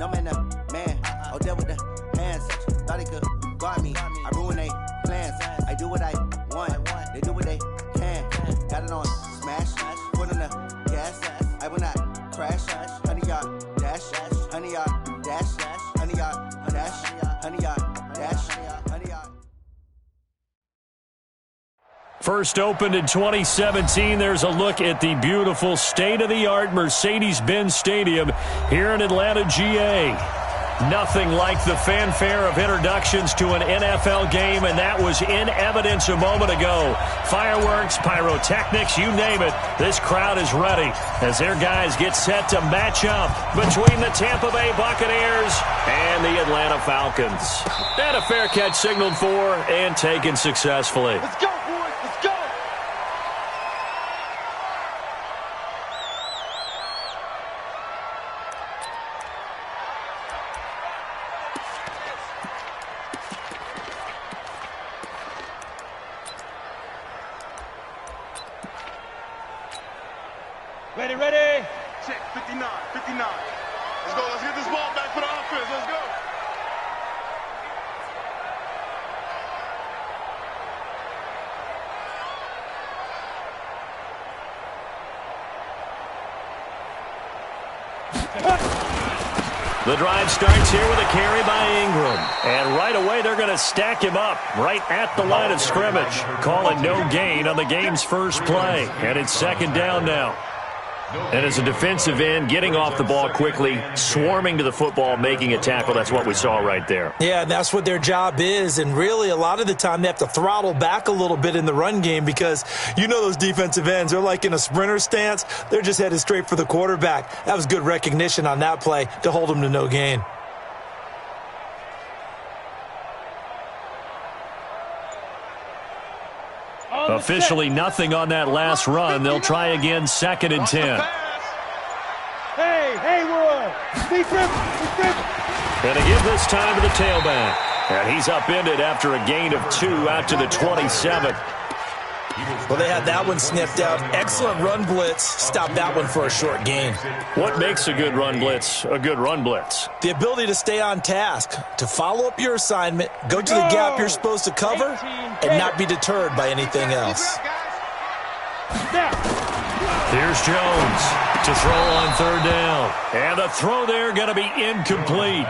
No man, man. Oh, there with the hands. Thought he could guard me. I ruin they plans. I do what I want. They do what they can. Got it on smash. Put on the gas. I will not crash. 100 yard dash. 100 yard dash. 100 yard dash. 100 yard dash. 100 yard. First opened in 2017. There's a look at the beautiful state-of-the-art Mercedes-Benz Stadium here in Atlanta, GA. Nothing like the fanfare of introductions to an NFL game, and that was in evidence a moment ago. Fireworks, pyrotechnics, you name it. This crowd is ready as their guys get set to match up between the Tampa Bay Buccaneers and the Atlanta Falcons. And a fair catch signaled for and taken successfully. Let's go, boys. Let's go. Ready, ready. Check, 59, 59. Let's go. Let's get this ball back for the offense. Let's go. The drive starts here with a carry by Ingram. And right away, they're going to stack him up right at the line of scrimmage. Calling no gain on the game's first play. And it's second down now. And as a defensive end, getting off the ball quickly, swarming to the football, making a tackle, that's what we saw right there. Yeah, and that's what their job is. And really, a lot of the time, they have to throttle back a little bit in the run game because you know those defensive ends, they're like in a sprinter stance. They're just headed straight for the quarterback. That was good recognition on that play to hold them to no gain. Officially nothing on that last run. They'll try again, 2nd and 10. Hey, Haywood. Defense. And they give this time to the tailback. And he's upended after a gain of 2 out to the 27. Well, they had that one sniffed out. Excellent run blitz. Stop that one for a short gain. What makes a good run blitz a good run blitz? The ability to stay on task, to follow up your assignment, go to the gap you're supposed to cover, and not be deterred by anything else. Here's Jones to throw on 3rd down. And the throw there going to be incomplete.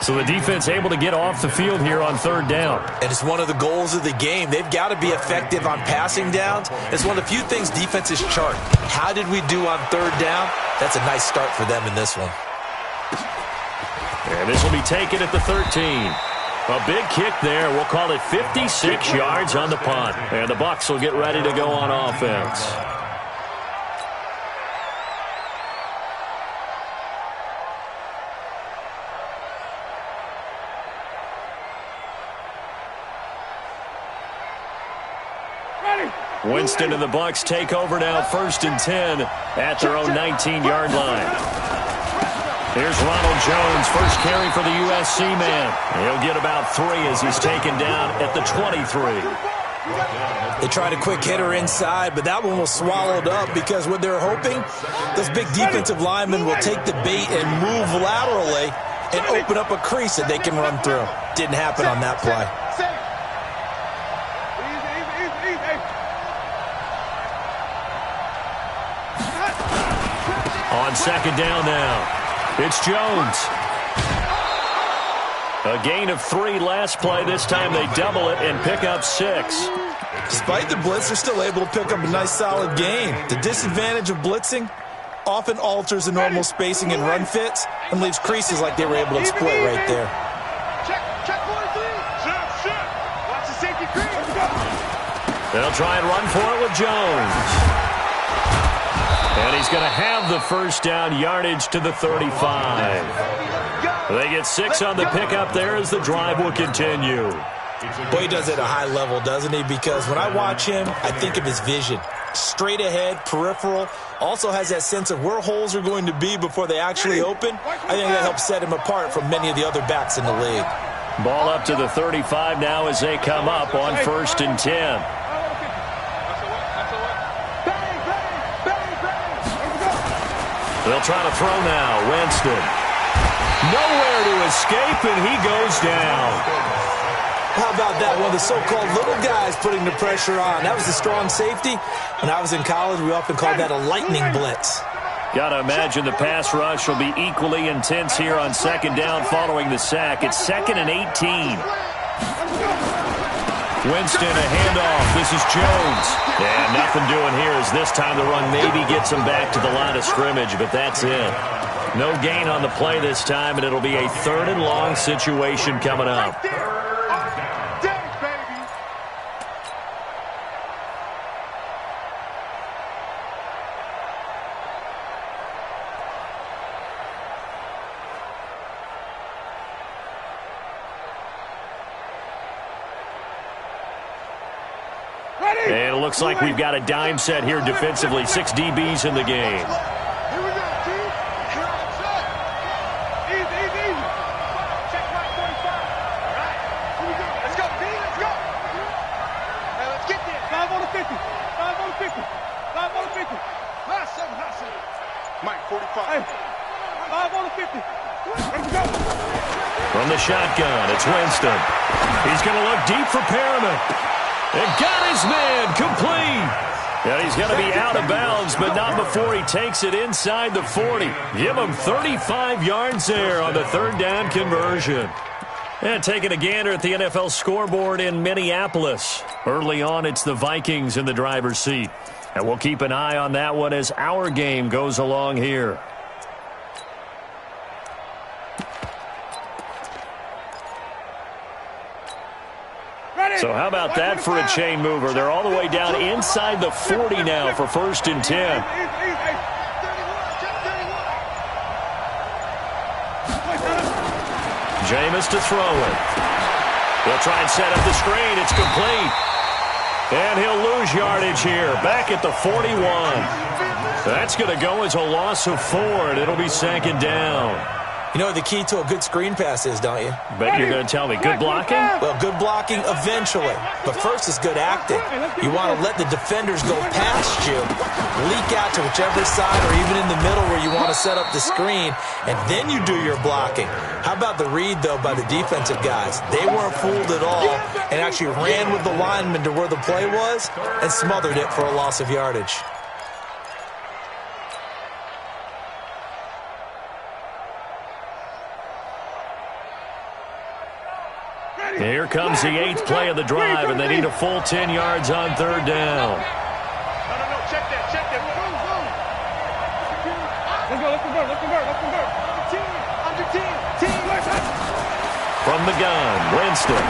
So the defense able to get off the field here on 3rd down. And it's one of the goals of the game. They've got to be effective on passing downs. It's one of the few things defenses chart. How did we do on 3rd down? That's a nice start for them in this one. And this will be taken at the 13. A big kick there. We'll call it 56 yards on the punt. And the Bucs will get ready to go on offense. Winston and the Bucs take over now, 1st and 10 at their own 19-yard line. Here's Ronald Jones, first carry for the USC man. He'll get about 3 as he's taken down at the 23. They tried a quick hitter inside, but that one was swallowed up because what they're hoping, those big defensive linemen will take the bait and move laterally and open up a crease that they can run through. Didn't happen on that play. On 2nd down now, it's Jones. A gain of 3 last play. This time they double it and pick up 6. Despite the blitz, they're still able to pick up a nice solid gain. The disadvantage of blitzing often alters the normal spacing and run fits and leaves creases like they were able to exploit right there. Check 43. Shit. Watch the safety crease. They'll try and run for it with Jones. And he's going to have the first down, yardage to the 35. They get 6 on the pickup there as the drive will continue. Boy, he does it at a high level, doesn't he? Because when I watch him, I think of his vision. Straight ahead, peripheral. Also has that sense of where holes are going to be before they actually open. I think that helps set him apart from many of the other backs in the league. Ball up to the 35 now as they come up on 1st and 10. They'll try to throw now. Winston. nowhere to escape, and he goes down. How about that? One of the so-called little guys putting the pressure on. That was the strong safety. When I was in college, we often called that a lightning blitz. Got to imagine the pass rush will be equally intense here on second down following the sack. It's 2nd and 18. Winston, a handoff. This is Jones. And nothing doing here as this time the run maybe gets him back to the line of scrimmage, but that's it. No gain on the play this time, and it'll be a 3rd and long situation coming up. And it looks like we've got a dime set here defensively. 6 DBs in the game. Here we go, team. You're on set. Easy, easy, easy. Check my 45. All right. Here we go. Let's go, team. Let's go. Hey, let's get there. 5 on the 50. 5 on the 50. 5 on the 50. Hot 7, hot 7. Mike, 45. Hey, 5 on the 50. Let's go. From the shotgun, it's Winston. He's going to look deep for Perriman. And got his man complete. Yeah, he's going to be out of bounds, but not before he takes it inside the 40. Give him 35 yards there on the 3rd down conversion. And taking a gander at the NFL scoreboard in Minneapolis. Early on, it's the Vikings in the driver's seat. And we'll keep an eye on that one as our game goes along here. So how about that for a chain mover? They're all the way down inside the 40 now for 1st and 10. Jameis to throw it. He'll try and set up the screen. It's complete. And he'll lose yardage here. Back at the 41. That's going to go as a loss of 4, and it'll be 2nd down. You know what the key to a good screen pass is, don't you? Bet you're going to tell me good blocking? Well, good blocking eventually. But first is good acting. You want to let the defenders go past you, leak out to whichever side or even in the middle where you want to set up the screen, and then you do your blocking. How about the read, though, by the defensive guys? They weren't fooled at all and actually ran with the lineman to where the play was and smothered it for a loss of yardage. Here comes the 8th play of the drive, and they need a full 10 yards on 3rd down. No, check that, check that. Let's convert. Under team. From the gun, Winston.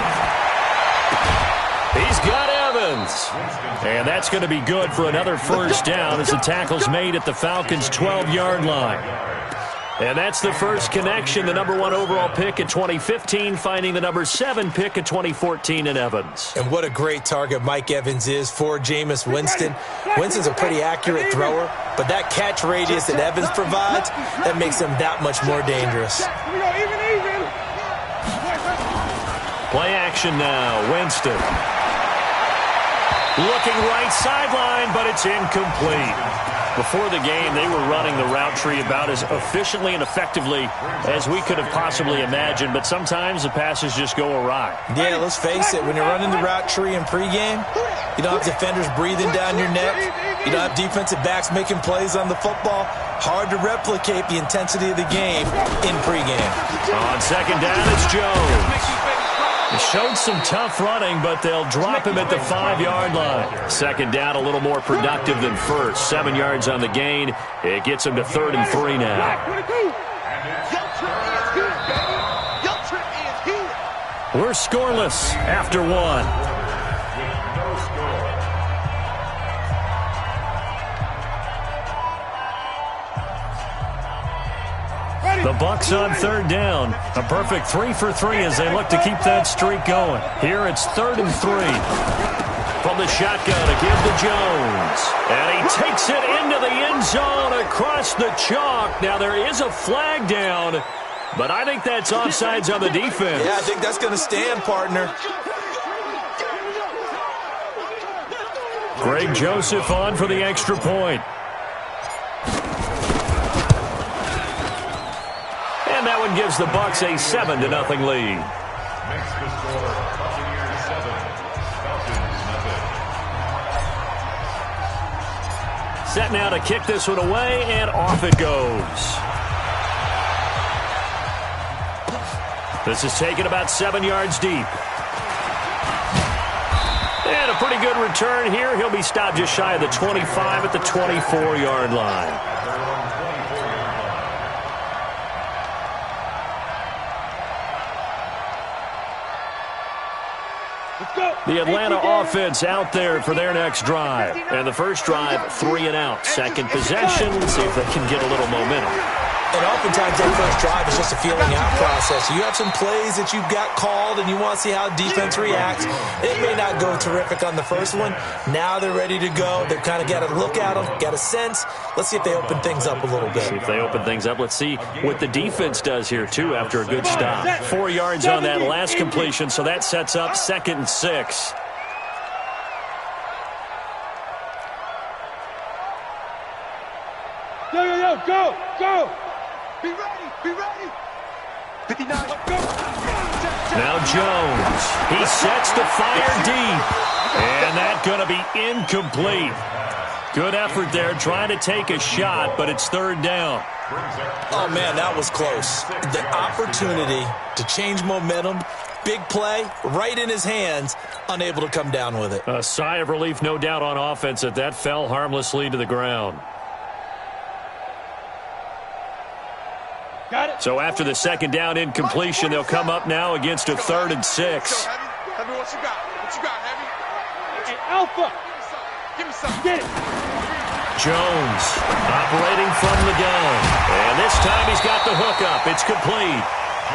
He's got Evans. And that's going to be good for another 1st down as the tackle's made at the Falcons' 12-yard line. And that's the first connection, the number 1 overall pick in 2015, finding the number 7 pick in 2014 in Evans. And what a great target Mike Evans is for Jameis Winston. Winston's a pretty accurate thrower, but that catch radius that Evans provides, that makes him that much more dangerous. Play action now, Winston. Looking right sideline, but it's incomplete. Before the game, they were running the route tree about as efficiently and effectively as we could have possibly imagined, but sometimes the passes just go awry. Yeah, let's face it, when you're running the route tree in pregame, you don't have defenders breathing down your neck. You don't have defensive backs making plays on the football. Hard to replicate the intensity of the game in pregame. On 2nd down, it's Jones. He showed some tough running, but they'll drop him at the 5-yard line. 2nd down, a little more productive than first. 7 yards on the gain. It gets him to 3rd and 3 now. We're scoreless after 1. The Bucs on 3rd down. A perfect 3 for 3 as they look to keep that streak going. Here it's 3rd and 3. From the shotgun to give to Jones. And he takes it into the end zone across the chalk. Now there is a flag down, but I think that's offsides on the defense. Yeah, I think that's going to stand, partner. Greg Joseph on for the extra point. that one gives the Bucs a 7-0 lead. Makes the score Buccaneers 7, Falcons nothing. Set now to kick this one away, and off it goes. This is taken about 7 yards deep. And a pretty good return here. He'll be stopped just shy of the 25 at the 24-yard line. The Atlanta offense out there for their next drive. And the first drive, 3 and out. Second possession, let's see if they can get a little momentum. And oftentimes that first drive is just a feeling out process. You have some plays that you've got called and you want to see how defense reacts. It may not go terrific on the first one. Now they're ready to go. They've kind of got to look at them, got a sense. Let's see if they open things up a little bit. See if they open things up. Let's see what the defense does here, too, after a good stop. 4 yards on that last completion, so that sets up 2nd and 6. Yo, go! Be ready! 59. Now Jones. He sets the fire deep. And that's going to be incomplete. Good effort there, trying to take a shot, but it's 3rd down. Oh, man, that was close. The opportunity to change momentum, big play, right in his hands, unable to come down with it. A sigh of relief, no doubt, on offense that fell harmlessly to the ground. Got it. So after the 2nd down incompletion, they'll come up now against a 3rd and 6. Heavy, what you got? Heavy? Hey, Alpha. Give me some. Get it. Jones operating from the gun. And this time he's got the hook up. It's complete.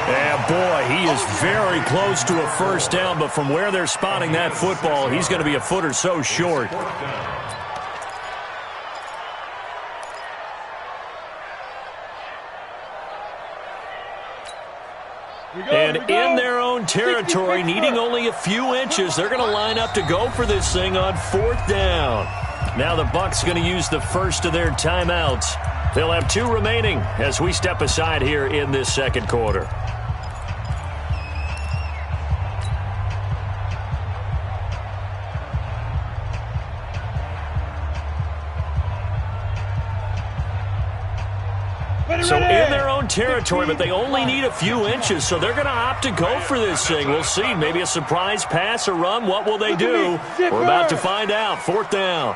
And boy, he is very close to a 1st down, but from where they're spotting that football, he's going to be a foot or so short. And in their own territory, needing only a few inches, they're going to line up to go for this thing on 4th down. Now the Bucs going to use the first of their timeouts. They'll have 2 remaining as we step aside here in this 2nd quarter. So in their own territory, but they only need a few inches, so they're going to opt to go for this thing. We'll see. Maybe a surprise pass or run. What will they do? We're about to find out. 4th down.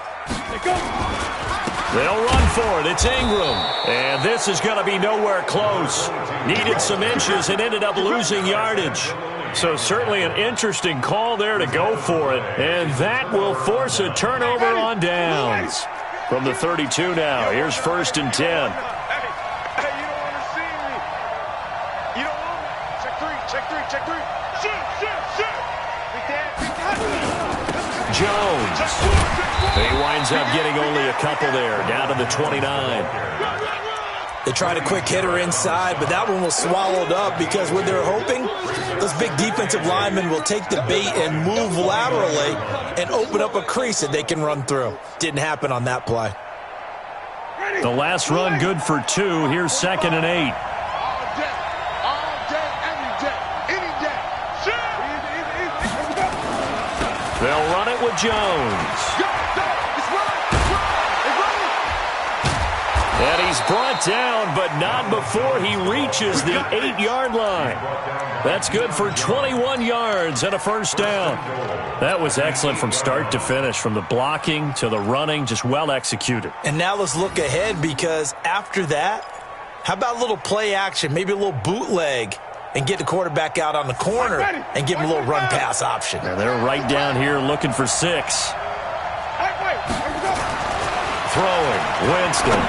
They'll run for it. It's Ingram. And this is going to be nowhere close. Needed some inches and ended up losing yardage. So certainly an interesting call there to go for it. And that will force a turnover on downs. From the 32 now, here's 1st and 10. Jones. He winds up getting only a couple there, down to the 29. They tried a quick hitter inside, but that one was swallowed up because when they're hoping, those big defensive linemen will take the bait and move laterally and open up a crease that they can run through. Didn't happen on that play. The last run good for 2. Here's 2nd and 8. They'll run it with Jones. And he's brought down, but not before he reaches the 8-yard line. That's good for 21 yards and a 1st down. That was excellent from start to finish, from the blocking to the running, just well executed. And now let's look ahead, because after that, how about a little play action, maybe a little bootleg, and get the quarterback out on the corner and give him a little run-pass option. And they're right down here looking for 6. Throwing, Winston.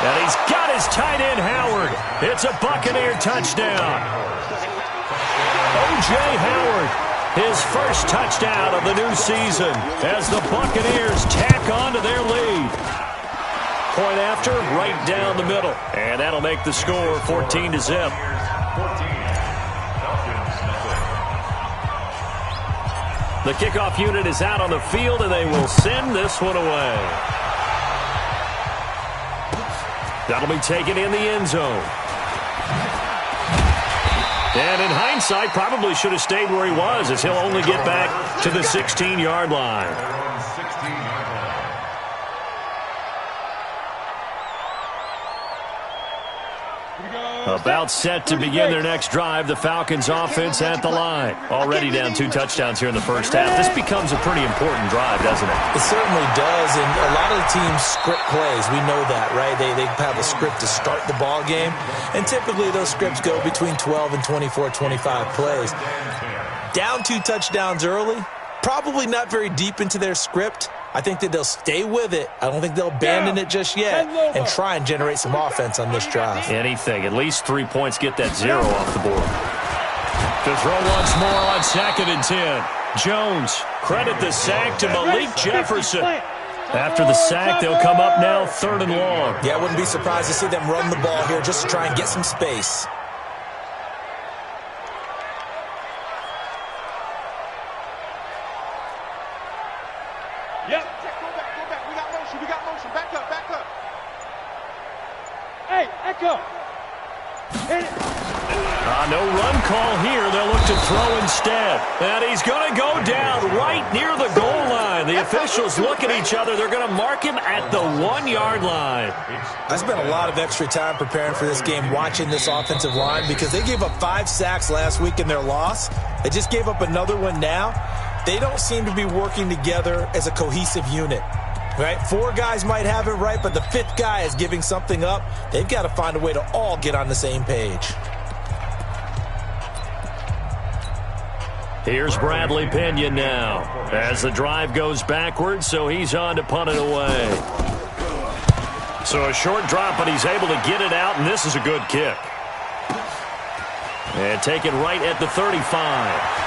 And he's got his tight end, Howard. It's a Buccaneer touchdown. O.J. Howard, his first touchdown of the new season as the Buccaneers tack on to their lead. Point after, right down the middle. And that'll make the score 14-0. The kickoff unit is out on the field, and they will send this one away. That'll be taken in the end zone. And in hindsight, probably should have stayed where he was, as he'll only get back to the 16-yard line. 16-yard line. About set to begin their next drive, the Falcons offense at the line. Already down 2 touchdowns here in the first half. This becomes a pretty important drive, doesn't it? It certainly does, and a lot of the teams script plays. We know that, right? They have a script to start the ball game, and typically those scripts go between 12 and 24, 25 plays. Down 2 touchdowns early, probably not very deep into their script. I think that they'll stay with it. I don't think they'll abandon it just yet and try and generate some offense on this drive. Anything. At least 3 points. Get that 0 off the board. To throw once more on 2nd and 10. Jones. Credit the sack to Malik Jefferson. After the sack, they'll come up now 3rd and long. Yeah, I wouldn't be surprised to see them run the ball here just to try and get some space. Yep. Go back. We got motion. Back up. Hey, Echo. Hit it. No run call here. They'll look to throw instead. And he's going to go down right near the goal line. The officials look at each other. They're going to mark him at the 1-yard line. I spent a lot of extra time preparing for this game watching this offensive line because they gave up 5 sacks last week in their loss. They just gave up another one now. They don't seem to be working together as a cohesive unit, right? 4 guys might have it right, but the 5th guy is giving something up. They've got to find a way to all get on the same page. Here's Bradley Pinion now as the drive goes backwards, so he's on to punt it away. So a short drop, but he's able to get it out, and this is a good kick. And take it right at the 35.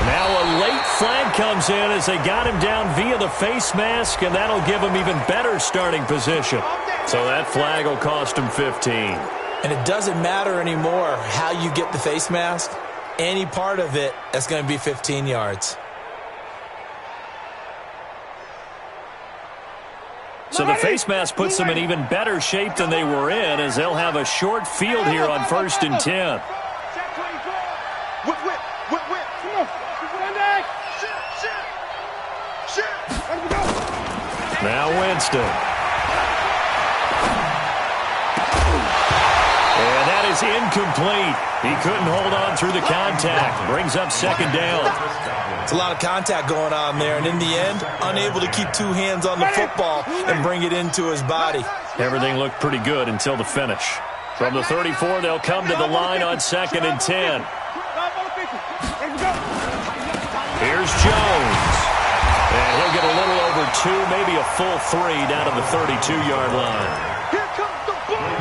Now a late flag comes in as they got him down via the face mask, and that'll give him even better starting position. So that flag will cost him 15. And it doesn't matter anymore how you get the face mask. Any part of it, that's going to be 15 yards. So the face mask puts them in even better shape than they were in, as they'll have a short field here on 1st and 10. Whip. Now Winston. And that is incomplete. He couldn't hold on through the contact. Brings up 2nd down. It's a lot of contact going on there, and in the end, unable to keep 2 hands on the football and bring it into his body. Everything looked pretty good until the finish. From the 34, they'll come to the line on 2nd and 10. Here's Jones. And he'll get a little over 2, maybe a full 3 down to the 32-yard line.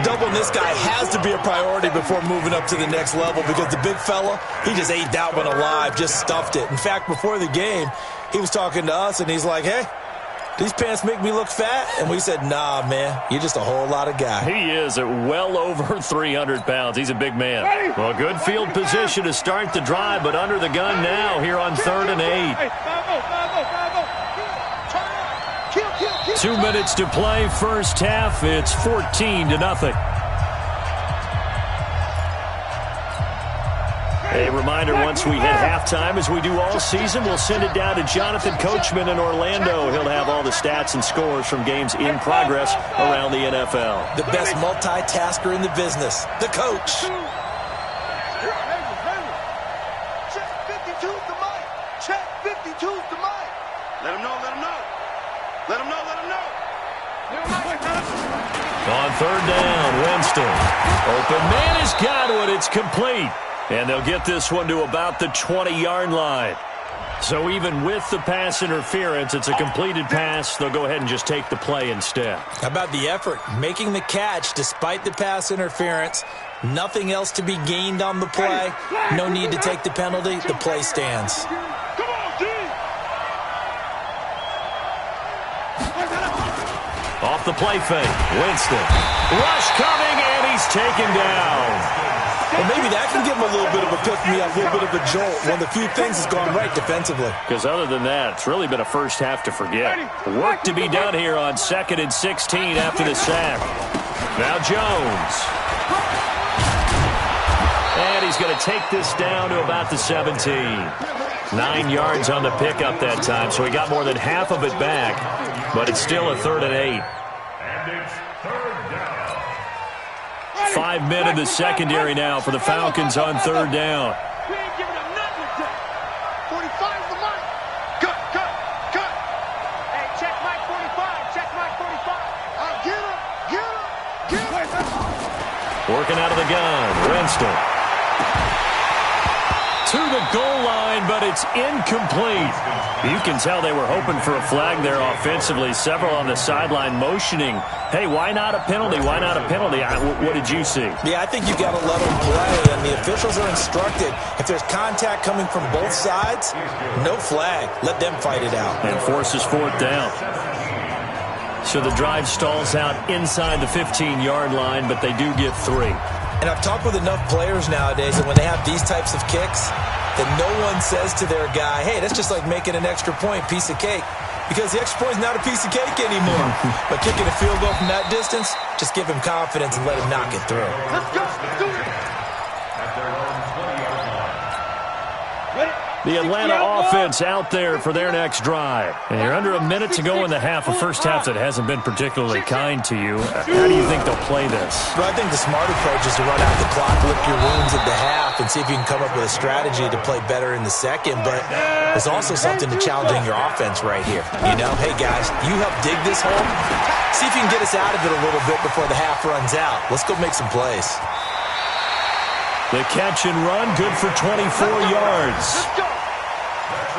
Doubling this guy has to be a priority before moving up to the next level because the big fella, he just ate that one alive, just stuffed it. In fact, before the game, he was talking to us, and he's like, hey, these pants make me look fat? And we said, nah, man, you're just a whole lot of guy. He is at well over 300 pounds. He's a big man. Well, good field position to start the drive, but under the gun now here on 3rd and 8. 2 minutes to play first half. It's 14-0. A reminder, once we hit halftime, as we do all season, we'll send it down to Jonathan Coachman in Orlando. He'll have all the stats and scores from games in progress around the NFL. The best multitasker in the business, the coach. Check 52's the mic. Check 52's the mic. Let him know. On 3rd down, Winston. Open man has got it. It's complete. And they'll get this one to about the 20-yard line. So even with the pass interference, it's a completed pass. They'll go ahead and just take the play instead. How about the effort? Making the catch despite the pass interference. Nothing else to be gained on the play. No need to take the penalty. The play stands. Off the play fake, Winston. Rush coming, and he's taken down. Well, maybe that can give him a little bit of a pick-me-up, a little bit of a jolt. One of the few things that's gone right defensively. Because other than that, it's really been a first half to forget. Work to be done here on 2nd and 16 after the sack. Now Jones. And going to take this down to about the 17. 9 yards on the pickup that time, so he got more than half of it back, but it's still a 3rd and 8. And it's 3rd down. 5 men in the secondary now for the Falcons on 3rd down. We ain't giving them nothing today. 45's the mark. Cut. Hey, check Mike 45. Check Mike 45. Get him. Working out of the gun, Winston. To the goal line, but it's incomplete. You can tell they were hoping for a flag there offensively. Several on the sideline motioning, hey, why not a penalty? Why not a penalty? What did you see? Yeah, I think you got to let them play, and the officials are instructed, if there's contact coming from both sides, no flag. Let them fight it out. And forces 4th down. So the drive stalls out inside the 15-yard line, but they do get 3. And I've talked with enough players nowadays that when they have these types of kicks, that no one says to their guy, hey, that's just like making an extra point, piece of cake. Because the extra point is not a piece of cake anymore. But kicking a field goal from that distance, just give him confidence and let him knock it through. Let's go. Let's do it. At their own 20-yard line. Ready? The Atlanta offense out there for their next drive. And you're under a minute to go in the half, a first half that hasn't been particularly kind to you. How do you think they'll play this? Well, I think the smart approach is to run out the clock, lick your wounds at the half, and see if you can come up with a strategy to play better in the second. But there's also something to challenging your offense right here. You know, hey, guys, you help dig this hole. See if you can get us out of it a little bit before the half runs out. Let's go make some plays. The catch and run, good for 24 yards.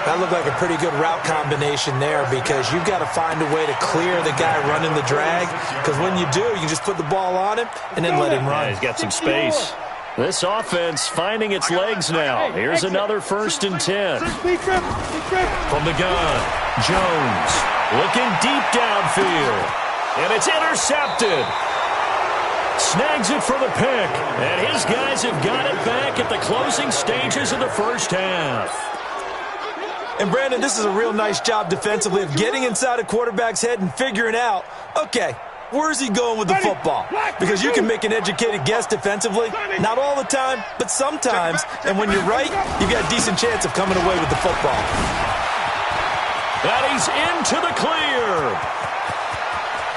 That looked like a pretty good route combination there because you've got to find a way to clear the guy running the drag, because when you do, you just put the ball on him and then let him run. Yeah, he's got some space. This offense finding its legs now. Here's another 1st and 10. From the gun, Jones looking deep downfield, and it's intercepted. Snags it for the pick, and his guys have got it back at the closing stages of the first half. And, Brandon, this is a real nice job defensively of getting inside a quarterback's head and figuring out, okay, where's he going with the football? Because you can make an educated guess defensively. Not all the time, but sometimes. And when you're right, you've got a decent chance of coming away with the football. And he's into the clear.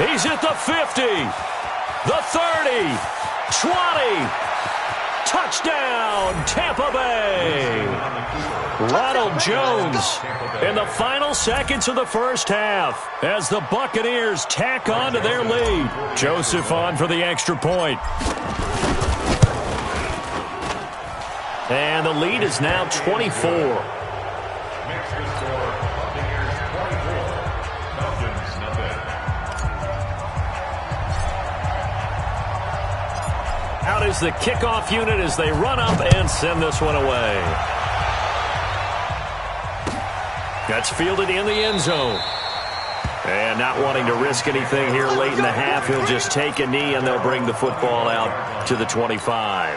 He's at the 50, the 30, 20. Touchdown, Tampa Bay. Ronald Jones in the final seconds of the first half as the Buccaneers tack on to their lead. Joseph on for the extra point. And the lead is now 24. Makes the score Buccaneers 24, Falcons nothing. Out is the kickoff unit as they run up and send this one away. That's fielded in the end zone. And not wanting to risk anything here late in the half, he'll just take a knee and they'll bring the football out to the 25.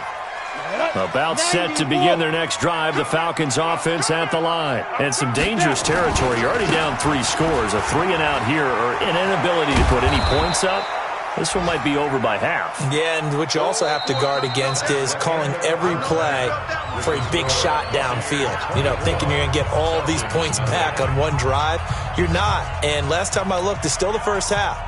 About set to begin their next drive, the Falcons offense at the line. And some dangerous territory. You're already down 3 scores. A 3-and-out here or an inability to put any points up. This one might be over by half. Yeah, and what you also have to guard against is calling every play for a big shot downfield. You know, thinking you're going to get all these points back on one drive. You're not. And last time I looked, it's still the first half.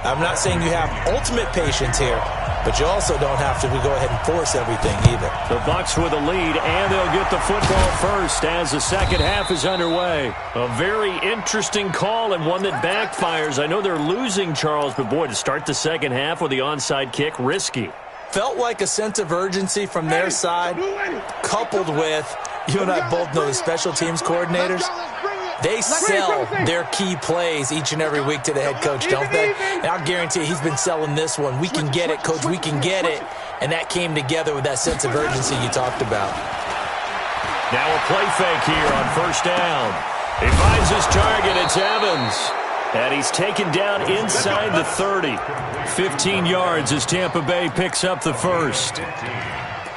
I'm not saying you have ultimate patience here, but you also don't have to go ahead and force everything either. The Bucs with a lead, and they'll get the football first as the second half is underway. A very interesting call and one that backfires. I know they're losing, Charles, but boy, to start the second half with the onside kick, risky. Felt like a sense of urgency from their side, coupled with, you and I both know the special teams coordinators. They sell their key plays each and every week to the head coach, don't they? And I'll guarantee you he's been selling this one. We can get it, coach, we can get it. And that came together with that sense of urgency you talked about. Now a play fake here on first down. He finds his target, it's Evans. And he's taken down inside the 30. 15 yards as Tampa Bay picks up the first.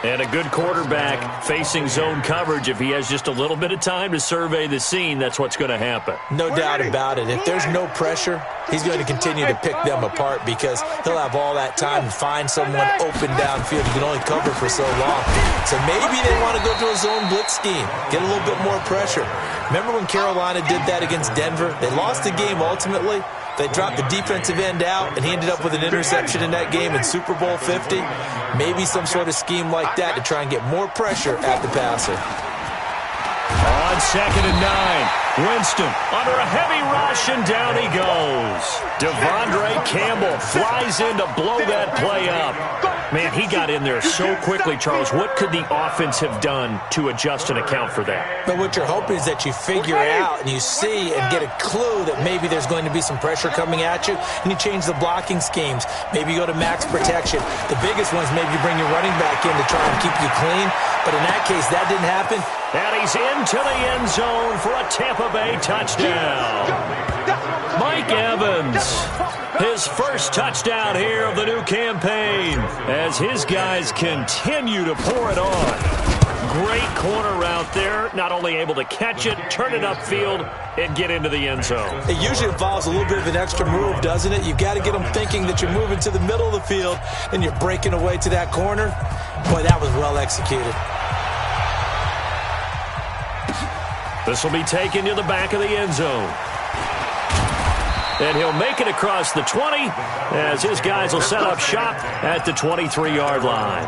And a good quarterback facing zone coverage. If he has just a little bit of time to survey the scene, that's what's going to happen. No doubt about it. If there's no pressure, he's going to continue to pick them apart because he'll have all that time to find someone open downfield. He can only cover for so long. So maybe they want to go to a zone blitz scheme, get a little bit more pressure. Remember when Carolina did that against Denver? They lost the game ultimately. They dropped the defensive end out, and he ended up with an interception in that game in Super Bowl 50. Maybe some sort of scheme like that to try and get more pressure at the passer. On 2nd and 9, Winston under a heavy rush, and down he goes. Devondre Campbell flies in to blow that play up. Man, he got in there so quickly, Charles. What could the offense have done to adjust and account for that? But what you're hoping is that you figure out and you see and get a clue that maybe there's going to be some pressure coming at you, and you change the blocking schemes. Maybe you go to max protection. The biggest one is maybe you bring your running back in to try and keep you clean. But in that case, that didn't happen. And he's into the end zone for a Tampa Bay touchdown. Mike Evans, his first touchdown here of the new campaign as his guys continue to pour it on. Great corner route there, not only able to catch it, turn it upfield, and get into the end zone. It usually involves a little bit of an extra move, doesn't it? You've got to get them thinking that you're moving to the middle of the field and you're breaking away to that corner. Boy, that was well executed. This will be taken to the back of the end zone. And he'll make it across the 20 as his guys will set up shop at the 23-yard line.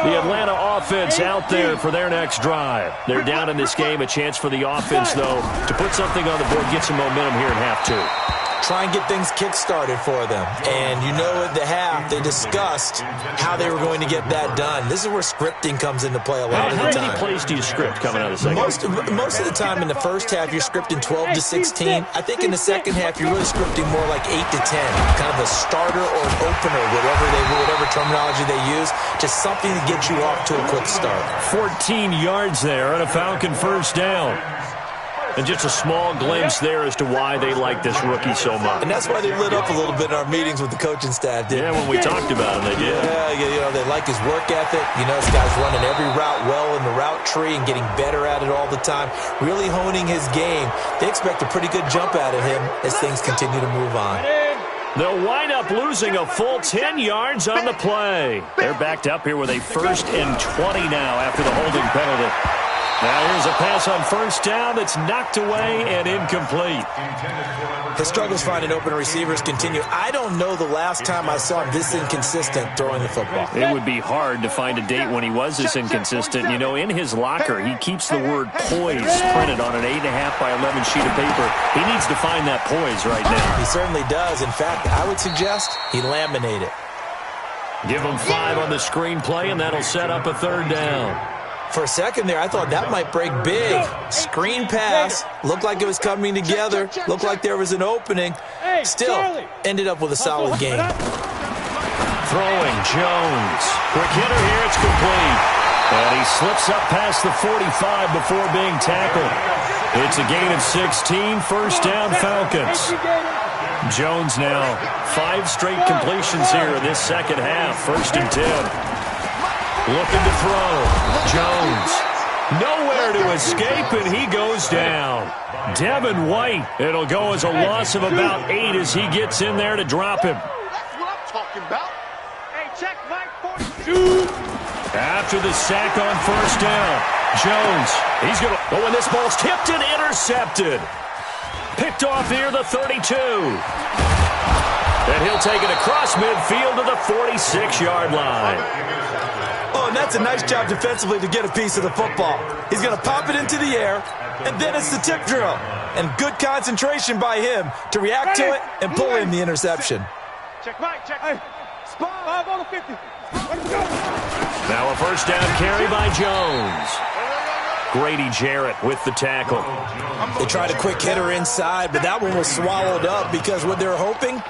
The Atlanta offense out there for their next drive. They're down in this game. A chance for the offense, though, to put something on the board, get some momentum here in half 2. Try and get things kick-started for them. And you know at the half, they discussed how they were going to get that done. This is where scripting comes into play a lot of the time. How many plays do you script coming out of the second? Most of the time in the first half, you're scripting 12 to 16. I think in the second half, you're really scripting more like 8 to 10. Kind of a starter or an opener, whatever terminology they use. Just something to get you off to a quick start. 14 yards there and a Falcon first down. And just a small glimpse there as to why they like this rookie so much. And that's why they lit up a little bit in our meetings with the coaching staff, didn't they? Yeah, when we talked about him, they did. Yeah, they like his work ethic. You know, this guy's running every route well in the route tree and getting better at it all the time, really honing his game. They expect a pretty good jump out of him as things continue to move on. They'll wind up losing a full 10 yards on the play. They're backed up here with a 1st and 20 now after the holding penalty. Now here's a pass on first down that's knocked away and incomplete. His struggles finding open receivers continue. I don't know the last time I saw him this inconsistent throwing the football. It would be hard to find a date when he was this inconsistent. You know, in his locker, he keeps the word poise printed on an 8.5 by 11 sheet of paper. He needs to find that poise right now. He certainly does. In fact, I would suggest he laminate it. Give him 5 on the screenplay, and that'll set up a 3rd down. For a second there, I thought that might break big. Screen pass. Looked like it was coming together. Looked like there was an opening. Still, ended up with a solid game. Throwing Jones. Quick hitter here. It's complete. And he slips up past the 45 before being tackled. It's a gain of 16. First down, Falcons. Jones now 5 straight completions here in this second half. 1st and 10. Looking to throw. Jones. Nowhere to escape, and he goes down. Devin White. It'll go as a loss of about 8 as he gets in there to drop him. That's what I'm talking about. Hey, check Mike 42. After the sack on first down, Jones. He's going to... Oh, and this ball's tipped and intercepted. Picked off near the 32. And he'll take it across midfield to the 46-yard line. Oh, and that's a nice job defensively to get a piece of the football. He's going to pop it into the air, and then it's the tip drill. And good concentration by him to react to it and pull in the interception. Check Mike, check. Hey, spot 5 on the 50. Now a first down carry by Jones. Grady Jarrett with the tackle. They tried a quick hitter inside, but that one was swallowed up because what they're hoping,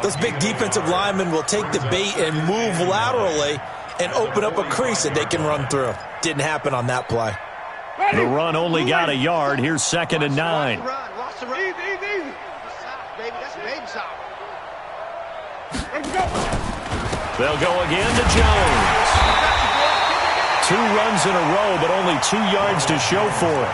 those big defensive linemen will take the bait and move laterally and open up a crease that they can run through. Didn't happen on that play. The run only got a yard. Here's 2nd and 9. Watch the run. Easy. Baby, that's baby style. Let's go. They'll go again to Jones. 2 runs in a row, but only 2 yards to show for it.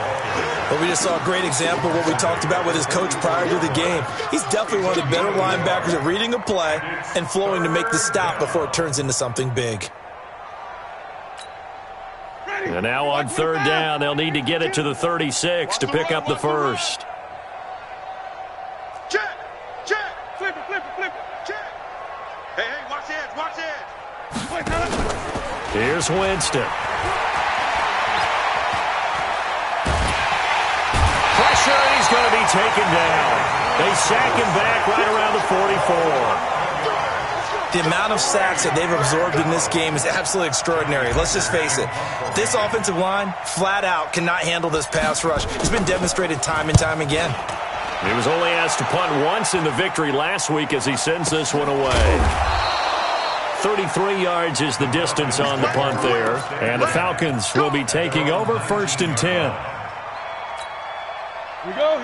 Well, we just saw a great example of what we talked about with his coach prior to the game. He's definitely one of the better linebackers at reading a play and flowing to make the stop before it turns into something big. And now on 3rd down, they'll need to get it to the 36 to pick up the first. Check, check, flip it, check. Hey, watch the edge. Here's Winston. Pressure, and he's going to be taken down. They sack him back right around the 44. The amount of sacks that they've absorbed in this game is absolutely extraordinary. Let's just face it. This offensive line, flat out, cannot handle this pass rush. It's been demonstrated time and time again. He was only asked to punt once in the victory last week as he sends this one away. 33 yards is the distance on the punt there. And the Falcons will be taking over 1st and 10.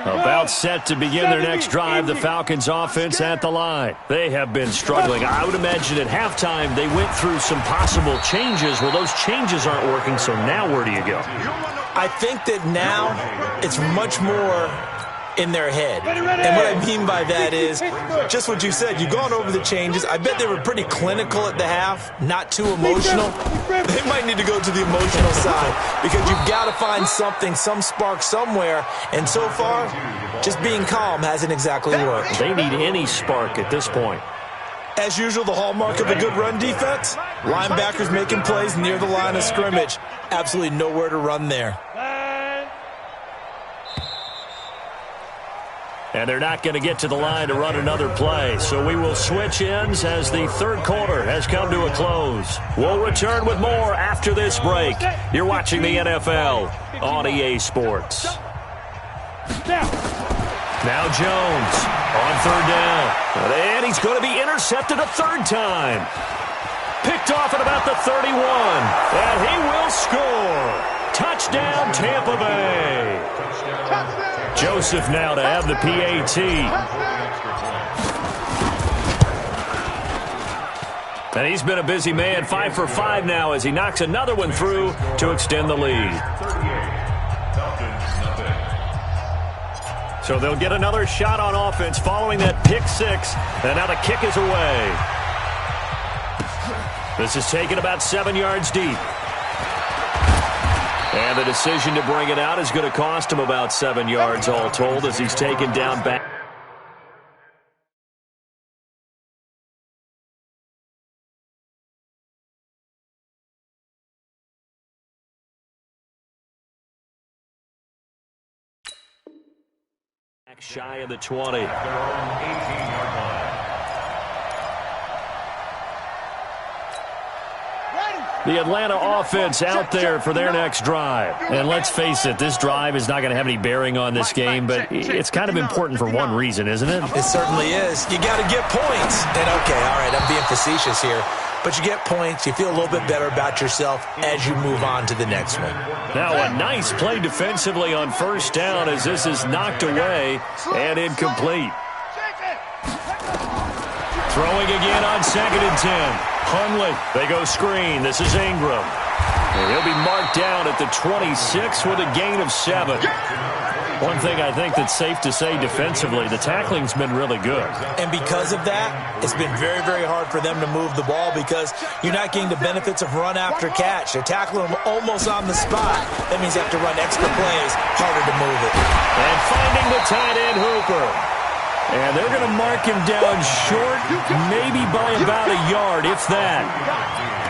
About set to begin their next drive, the Falcons offense at the line. They have been struggling. I would imagine at halftime they went through some possible changes. Well, those changes aren't working, so now where do you go? I think that now it's much more in their head. And what I mean by that is just what you said. You've gone over the changes. I bet they were pretty clinical at the half, not too emotional. They might need to go to the emotional side because you've got to find something, some spark somewhere. And so far, just being calm hasn't exactly worked. They need any spark at this point. As usual, the hallmark of a good run defense, linebackers making plays near the line of scrimmage. Absolutely nowhere to run there. And they're not going to get to the line to run another play. So we will switch ends as the 3rd quarter has come to a close. We'll return with more after this break. You're watching the NFL on EA Sports. Now Jones on 3rd down. And he's going to be intercepted a 3rd time. Picked off at about the 31. And he will score. Touchdown, Tampa Bay. Joseph now to have the PAT. And he's been a busy man, 5 for 5 now as he knocks another one through to extend the lead. So they'll get another shot on offense following that pick 6. And now the kick is away. This is taken about 7 yards deep. And the decision to bring it out is going to cost him about 7 yards all told as he's taken down back. Shy of the 20. Their own 18-yard line. The Atlanta offense out there for their next drive. And let's face it, this drive is not going to have any bearing on this game, but it's kind of important for one reason, isn't it? It certainly is. You got to get points. And okay, all right, I'm being facetious here. But you get points, you feel a little bit better about yourself as you move on to the next one. Now a nice play defensively on 1st down as this is knocked away and incomplete. Throwing again on 2nd and 10. Hundley, they go screen. This is Ingram. And he'll be marked down at the 26 with a gain of 7. One thing I think that's safe to say defensively, the tackling's been really good. And because of that, it's been very, very hard for them to move the ball because you're not getting the benefits of run after catch. They're tackling them almost on the spot. That means you have to run extra plays, harder to move it. And finding the tight end Hooper. And they're going to mark him down short, maybe by about a yard, if that.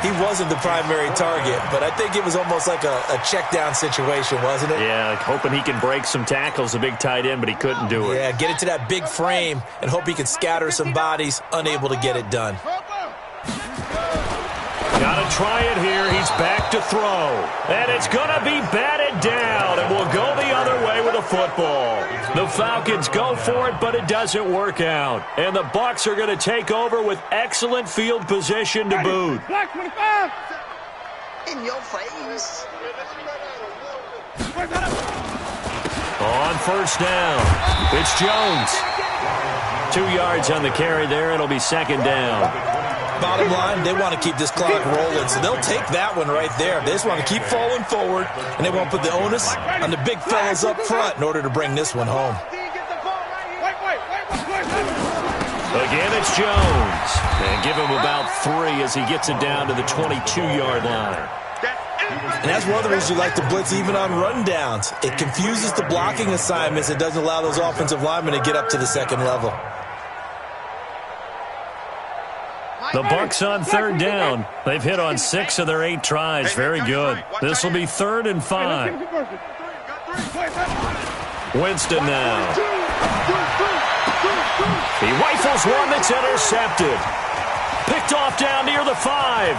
He wasn't the primary target, but I think it was almost like a check down situation, wasn't it? Yeah, like hoping he can break some tackles, a big tight end, but he couldn't do it. Yeah, get it to that big frame and hope he can scatter some bodies, unable to get it done. Got to try it here. He's back to throw. And it's going to be batted down, and we'll go the other way with a football. The Falcons go for it, but it doesn't work out. And the Bucs are going to take over with excellent field position to boot. Black 25. In your face. On 1st down, it's Jones. 2 yards on the carry there. It'll be 2nd down. Bottom line, they want to keep this clock rolling, so they'll take that one right there. They just want to keep falling forward, and they want to put the onus on the big fellas up front in order to bring this one home. Again, it's Jones. And give him about 3 as he gets it down to the 22-yard line. And that's one of the reasons you like to blitz even on rundowns. It confuses the blocking assignments. It doesn't allow those offensive linemen to get up to the second level. The Bucs on 3rd down. They've hit on 6 of their 8 tries. Very good. This will be 3rd and 5. Winston now. He rifles one that's intercepted. Picked off down near the 5.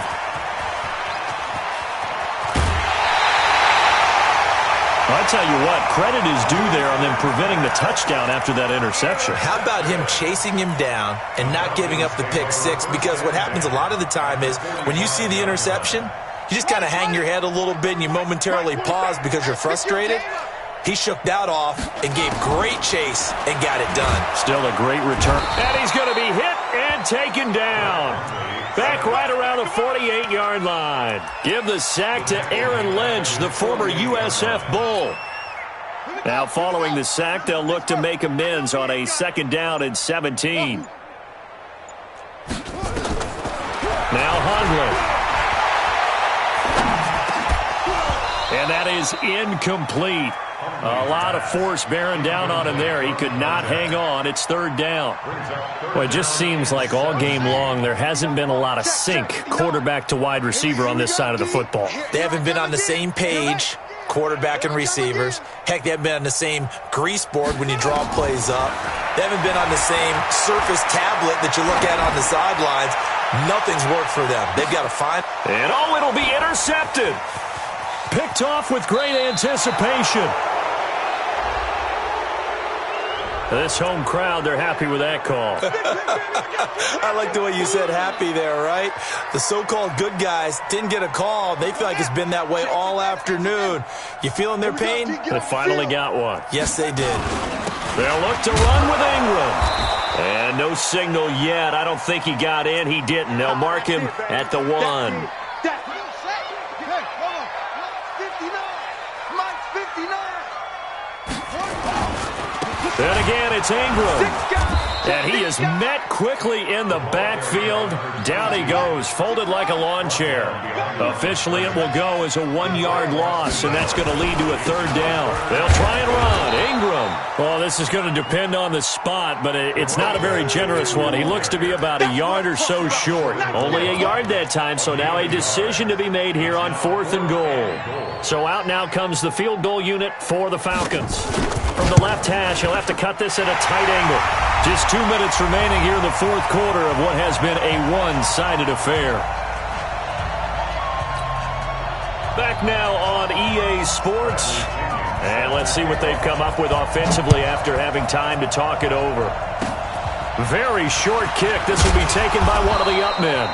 I tell you what, credit is due there on them preventing the touchdown after that interception. How about him chasing him down and not giving up the pick 6? Because what happens a lot of the time is when you see the interception, you just kind of hang your head a little bit and you momentarily pause because you're frustrated. He shook that off and gave great chase and got it done. Still a great return. And he's going to be hit and taken down. Back right around the 48-yard line. Give the sack to Aaron Lynch, the former USF Bull. Now following the sack, they'll look to make amends on a 2nd down and 17. Now Hundley. And that is incomplete. A lot of force bearing down on him there. He could not hang on. It's 3rd down. Well, it just seems like all game long there hasn't been a lot of sync quarterback to wide receiver on this side of the football. They haven't been on the same page, quarterback and receivers. Heck, they haven't been on the same grease board when you draw plays up. They haven't been on the same Surface tablet that you look at on the sidelines. Nothing's worked for them. They've got to find. And it'll be intercepted. Picked off with great anticipation. This home crowd, they're happy with that call. I like the way you said happy there, right? The so-called good guys didn't get a call. They feel like it's been that way all afternoon. You feeling their pain? They finally got one. Yes, they did. They'll look to run with Ingram. And no signal yet. I don't think he got in. He didn't. They'll mark him at the 1. Then again, it's Ingram. And he is met quickly in the backfield. Down he goes, folded like a lawn chair. Officially, it will go as a 1-yard loss, and that's going to lead to a 3rd down. They'll try and run. Ingram. Well, this is going to depend on the spot, but it's not a very generous one. He looks to be about a yard or so short. Only a yard that time, so now a decision to be made here on 4th and goal. So out now comes the field goal unit for the Falcons. From the left hash, he'll have to cut this at a tight angle. Just 2 minutes remaining here in the 4th quarter of what has been a one-sided affair. Back now on EA Sports. And let's see what they've come up with offensively after having time to talk it over. Very short kick. This will be taken by one of the up men.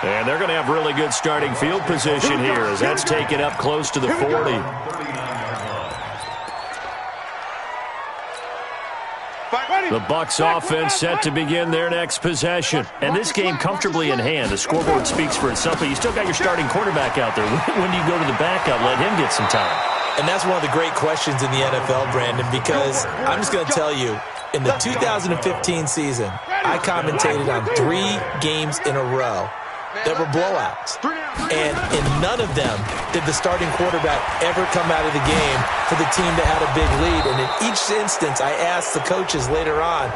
And they're going to have really good starting field position here as that's taken up close to the 40. The Bucs offense set to begin their next possession. And this game comfortably in hand. The scoreboard speaks for itself, but you still got your starting quarterback out there. When do you go to the backup? Let him get some time. And that's one of the great questions in the NFL, Brandon, because I'm just going to tell you, in the 2015 season, I commentated on 3 games in a row that were blowouts. And in none of them did the starting quarterback ever come out of the game for the team that had a big lead. And in each instance, I asked the coaches later on,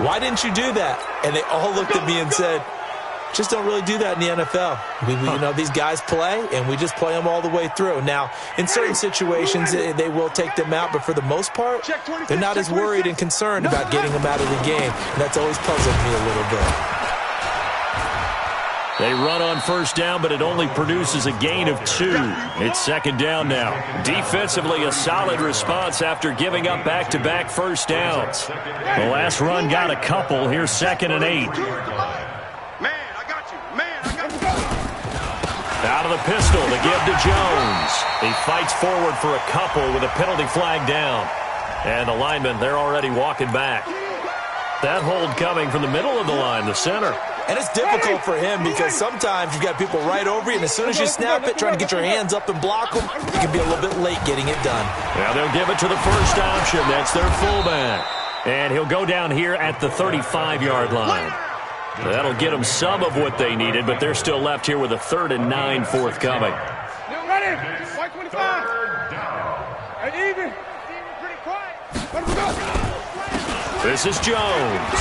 why didn't you do that? And they all looked at me and said, just don't really do that in the NFL. You know, these guys play, and we just play them all the way through. Now, in certain situations, they will take them out, but for the most part, they're not as worried and concerned about getting them out of the game. And that's always puzzled me a little bit. They run on first down, but it only produces a gain of 2. It's 2nd down now. Defensively, a solid response after giving up back-to-back first downs. The last run got a couple. Here's 2nd and 8. Out of the pistol to give to Jones. He fights forward for a couple with a penalty flag down. And the linemen, they're already walking back. That hold coming from the middle of the line, the center. And it's difficult for him because sometimes you've got people right over you, and as soon as you snap it, trying to get your hands up and block them, you can be a little bit late getting it done. Now they'll give it to the first option. That's their fullback. And he'll go down here at the 35-yard line. That'll get them some of what they needed, but they're still left here with a 3rd and 9 forthcoming. Ready? White 25. Hey, even. Pretty quiet. This is Jones.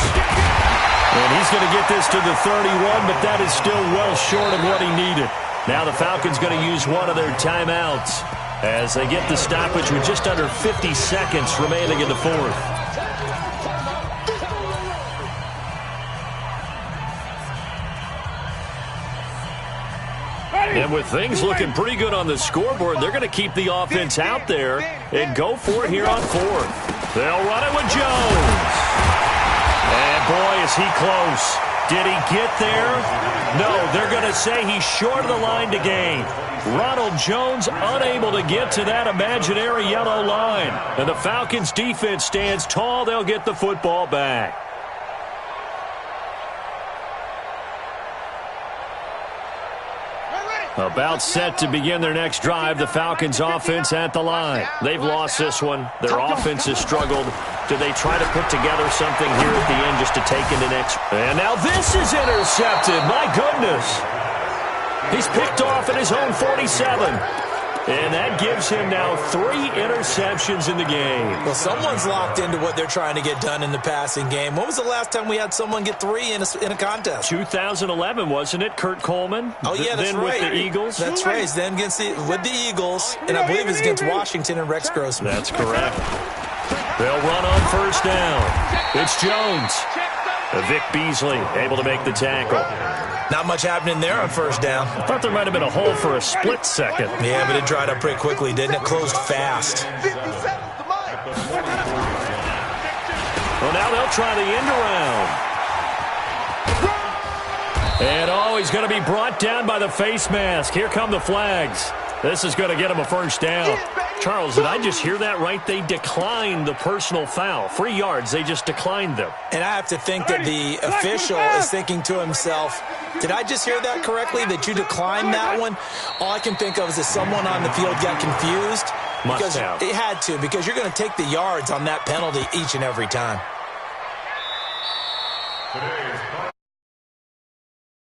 And he's going to get this to the 31, but that is still well short of what he needed. Now the Falcons going to use one of their timeouts as they get the stoppage with just under 50 seconds remaining in the fourth. And with things looking pretty good on the scoreboard, they're going to keep the offense out there and go for it here on fourth. They'll run it with Jones. And boy, is he close. Did he get there? No, they're going to say he's short of the line to gain. Ronald Jones unable to get to that imaginary yellow line. And the Falcons defense stands tall. They'll get the football back. About set to begin their next drive, the Falcons offense at the line. They've lost this one. Their offense has struggled. Do they try to put together something here at the end just to take into next? And now this is intercepted. My goodness. He's picked off at his own 47. And that gives him now 3 interceptions in the game. Well, someone's locked into what they're trying to get done in the passing game. When was the last time we had someone get 3 in a contest? 2011, wasn't it? Kurt Coleman? Oh, yeah, that's then right. With the Eagles? That's right. Then with the Eagles, and I believe it's against Washington and Rex Grossman. That's correct. They'll run on first down. It's Jones. Vic Beasley able to make the tackle. Not much happening there on first down. I thought there might have been a hole for a split second. Yeah, but it dried up pretty quickly, didn't it? Closed fast. Well, now they'll try the end around. And he's going to be brought down by the face mask. Here come the flags. This is going to get him a first down. Charles, did I just hear that right? They declined the personal foul. 3 yards, they just declined them. And I have to think that the official is thinking to himself, did I just hear that correctly, that you declined that one? All I can think of is that someone on the field got confused. Must have. It had to, because you're going to take the yards on that penalty each and every time. Today's